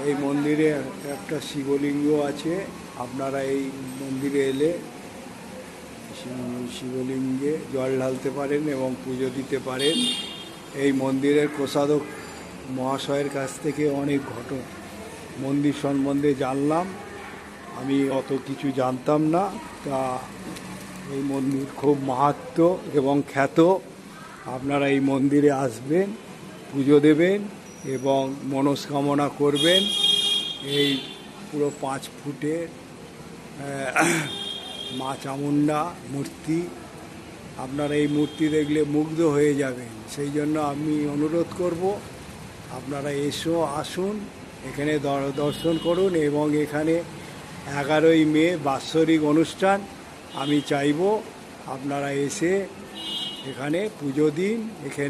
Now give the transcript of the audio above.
এই মন্দিরে একটা শিবলিঙ্গ আছে। আপনারা এই মন্দিরে এলে শিবলিঙ্গে জল ঢালতে পারেন এবং পুজো দিতে পারেন। এই মন্দিরের কোষাধ্যক্ষ মহাশয়ের কাছ থেকে অনেক মন্দির সম্বন্ধে জানলাম। আমি অত কিছু জানতাম না। তা এই মন্দির খুব মাহাত্ম্য এবং খ্যাত। আপনারা এই মন্দিরে আসবেন, পুজো দেবেন এবং মনস্কামনা করবেন। এই পুরো 5 ফুটের মা চামুণ্ডা মূর্তি। আপনারা এই মূর্তি দেখলে মুগ্ধ হয়ে যাবেন। সেই জন্য আমি অনুরোধ করব, আপনারা আসুন, এখানে দর্শন করুন। এবং এখানে 11ই মে বাৎসরিক অনুষ্ঠান। আমি চাইব আপনারা এসে এখানে পুজো দিন। এখানে